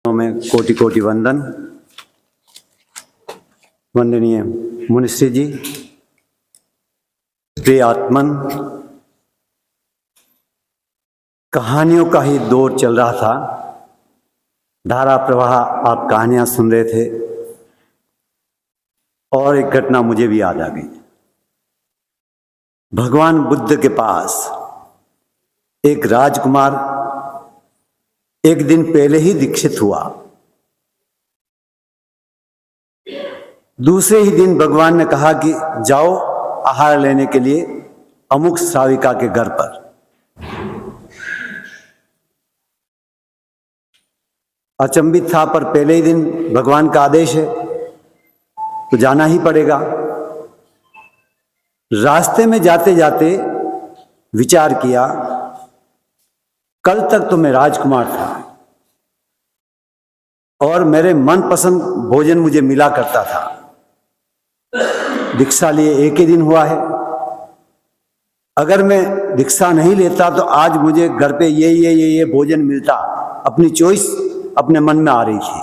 में कोटि कोटि वंदन। वंदनीय मुनिश्री जी, प्रिय आत्मन, कहानियों का ही दौर चल रहा था। धारा प्रवाह, आप कहानियां सुन रहे थे और एक घटना मुझे भी याद आ गई। भगवान बुद्ध के पास एक राजकुमार एक दिन पहले ही दीक्षित हुआ। दूसरे ही दिन भगवान ने कहा कि जाओ आहार लेने के लिए अमुक श्राविका के घर पर। अचंभित था, पर पहले ही दिन भगवान का आदेश है तो जाना ही पड़ेगा। रास्ते में जाते जाते विचार किया, कल तक तो मैं राजकुमार था और मेरे मनपसंद भोजन मुझे मिला करता था। दीक्षा लिए एक ही दिन हुआ है। अगर मैं दीक्षा नहीं लेता तो आज मुझे घर पे ये भोजन मिलता। अपनी चॉइस अपने मन में आ रही थी,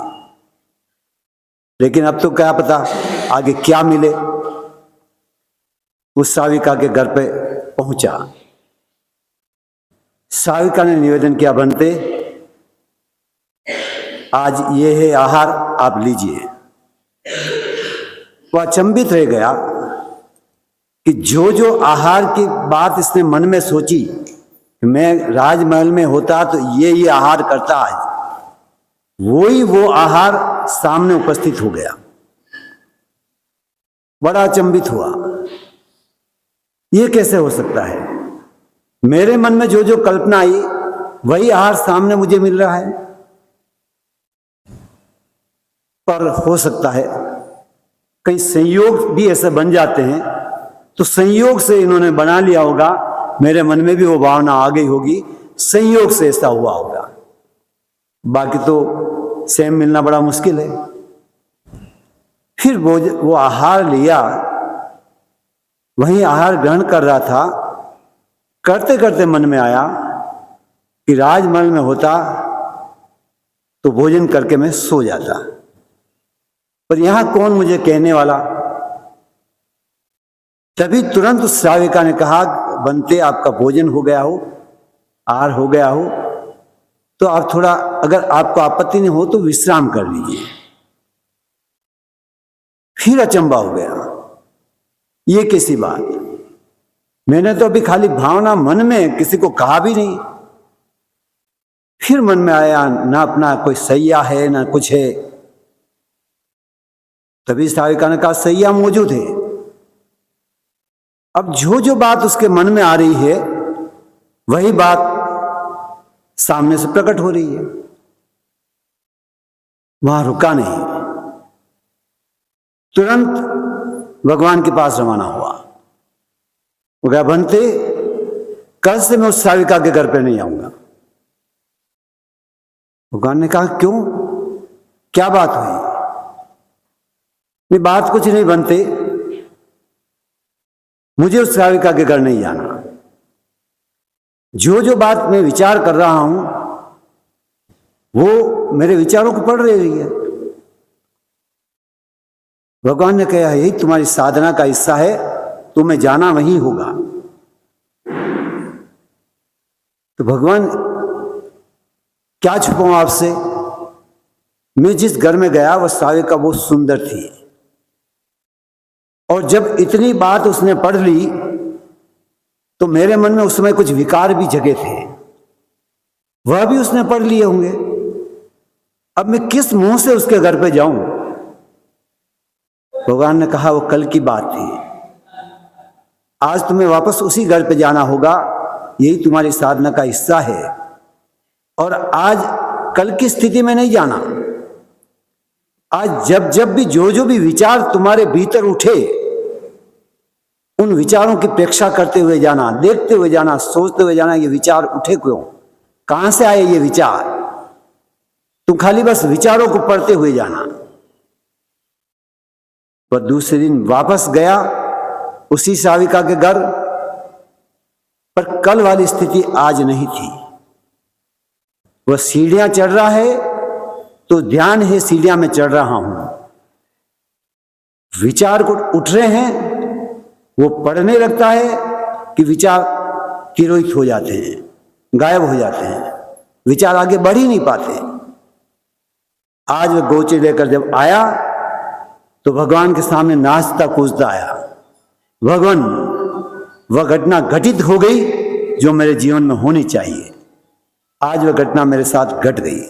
लेकिन अब तो क्या पता आगे क्या मिले। उस श्राविका के घर पे पहुंचा। श्राविका ने निवेदन किया, बनते आज ये है आहार, आप लीजिए। वह अचंभित रह गया कि जो आहार की बात इसने मन में सोची, मैं राजमहल में होता तो ये आहार करता, आज वो आहार सामने उपस्थित हो गया। बड़ा अचंभित हुआ, ये कैसे हो सकता है? मेरे मन में जो कल्पना आई वही आहार सामने मुझे मिल रहा है। पर हो सकता है कई संयोग भी ऐसे बन जाते हैं, तो संयोग से इन्होंने बना लिया होगा। मेरे मन में भी वो भावना आ गई होगी, संयोग से ऐसा हुआ होगा। बाकी तो सेम मिलना बड़ा मुश्किल है। फिर वो आहार लिया, वहीं आहार ग्रहण कर रहा था। करते करते मन में आया कि राजमहल में होता तो भोजन करके मैं सो जाता, पर यहां कौन मुझे कहने वाला। तभी तुरंत उस श्राविका ने कहा, बनते आपका भोजन हो गया हो, आहार हो गया हो, तो आप थोड़ा, अगर आपको आपत्ति नहीं हो तो विश्राम कर लीजिए। फिर अचंबा हो गया, ये कैसी बात? मैंने तो अभी खाली भावना मन में, किसी को कहा भी नहीं। फिर मन में आया, ना अपना कोई सैया है ना कुछ है। तभी श्राविका ने कहा, सैया मौजूद है। अब जो बात उसके मन में आ रही है वही बात सामने से प्रकट हो रही है। वहां रुका नहीं, तुरंत भगवान के पास रवाना हुआ। वो क्या, बनते कल से मैं उस श्राविका के घर पे नहीं आऊंगा। भगवान ने कहा, क्यों, क्या बात हुई? नहीं, बात कुछ नहीं बनते, मुझे उस श्राविका के घर नहीं जाना। जो बात मैं विचार कर रहा हूं वो मेरे विचारों को पढ़ रही है। भगवान ने कहा, यही तुम्हारी साधना का हिस्सा है, तुम्हें जाना वहीं होगा। तो भगवान, क्या छुपाऊं आपसे? मैं जिस घर में गया वह श्राविका बहुत सुंदर थी, और जब इतनी बात उसने पढ़ ली तो मेरे मन में उस समय कुछ विकार भी जगे थे, वह भी उसने पढ़ लिए होंगे। अब मैं किस मुंह से उसके घर पे जाऊं? भगवान ने कहा, वो कल की बात थी, आज तुम्हें वापस उसी घर पे जाना होगा। यही तुम्हारी साधना का हिस्सा है, और आज कल की स्थिति में नहीं जाना। आज जब भी जो भी विचार तुम्हारे भीतर उठे, उन विचारों की प्रेक्षा करते हुए जाना, देखते हुए जाना, सोचते हुए जाना, ये विचार उठे क्यों, कहां से आए ये विचार। तुम खाली बस विचारों को पढ़ते हुए जाना। वह दूसरे दिन वापस गया उसी श्राविका के घर, पर कल वाली स्थिति आज नहीं थी। वह सीढ़ियां चढ़ रहा है तो ध्यान है सीढ़ियां में चढ़ रहा हूं। विचार को उठ रहे हैं, वो पढ़ने लगता है कि विचार तिरोहित हो जाते हैं, गायब हो जाते हैं, विचार आगे बढ़ ही नहीं पाते। आज वह गोचे लेकर जब आया तो भगवान के सामने नाचता कूदता आया, भगवान वह घटना घटित हो गई जो मेरे जीवन में होनी चाहिए। आज वह घटना मेरे साथ घट गई।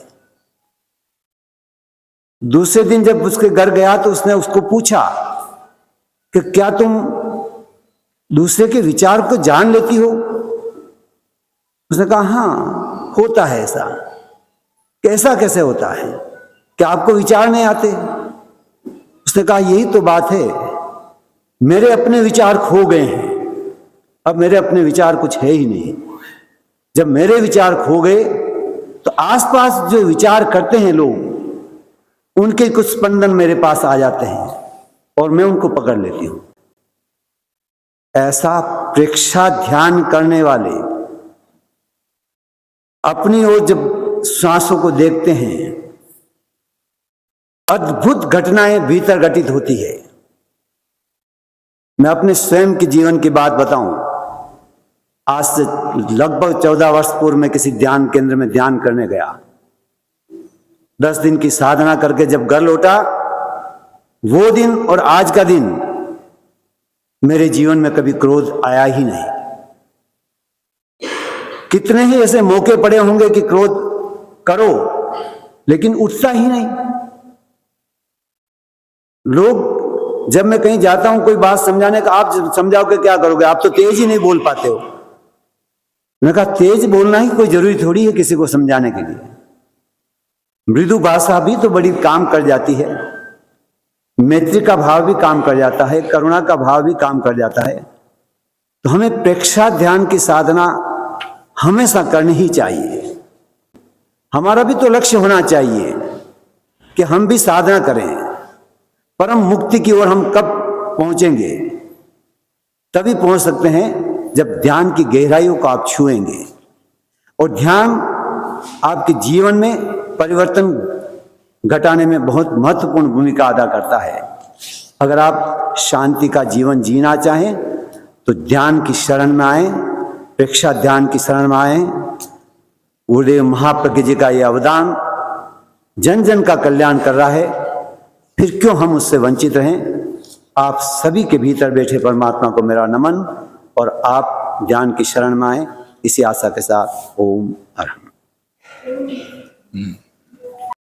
दूसरे दिन जब उसके घर गया तो उसने उसको पूछा कि क्या तुम दूसरे के विचार को जान लेती हो? उसने कहा हाँ, होता है ऐसा। कैसा कैसे होता है? क्या आपको विचार नहीं आते? उसने कहा यही तो बात है, मेरे अपने विचार खो गए हैं, अब मेरे अपने विचार कुछ है ही नहीं। जब मेरे विचार खो गए तो आसपास जो विचार करते हैं लोग, उनके कुछ स्पंदन मेरे पास आ जाते हैं और मैं उनको पकड़ लेती हूं। ऐसा प्रेक्षा ध्यान करने वाले अपनी ओर जब सांसों को देखते हैं, अद्भुत घटनाएं भीतर घटित होती है। मैं अपने स्वयं के जीवन की बात बताऊं। आज से लगभग 14 वर्ष पूर्व में किसी ध्यान केंद्र में ध्यान करने गया। 10 दिन की साधना करके जब घर लौटा, वो दिन और आज का दिन मेरे जीवन में कभी क्रोध आया ही नहीं। कितने ही ऐसे मौके पड़े होंगे कि क्रोध करो, लेकिन उठता ही नहीं। लोग, जब मैं कहीं जाता हूं कोई बात समझाने का, आप समझाओ के क्या करोगे? आप तो तेज ही नहीं बोल पाते हो। मैंने कहा तेज बोलना ही कोई जरूरी थोड़ी है किसी को समझाने के लिए। मृदु भाषा भी तो बड़ी काम कर जाती है, मैत्री का भाव भी काम कर जाता है, करुणा का भाव भी काम कर जाता है। तो हमें प्रेक्षा ध्यान की साधना हमेशा करनी ही चाहिए। हमारा भी तो लक्ष्य होना चाहिए कि हम भी साधना करें। परम मुक्ति की ओर हम कब पहुंचेंगे? तभी पहुंच सकते हैं जब ध्यान की गहराइयों को आप छुएंगे। और ध्यान आपके जीवन में परिवर्तन घटाने में बहुत महत्वपूर्ण भूमिका अदा करता है। अगर आप शांति का जीवन जीना चाहें तो ध्यान की शरण में आए, प्रेक्षा ध्यान की शरण में आए। गुरुदेव महाप्रज्ञ जी का यह अवदान जन जन का कल्याण कर रहा है, फिर क्यों हम उससे वंचित रहें? आप सभी के भीतर बैठे परमात्मा को मेरा नमन, और आप ध्यान की शरण में आए, इसी आशा के साथ ओम अरहम।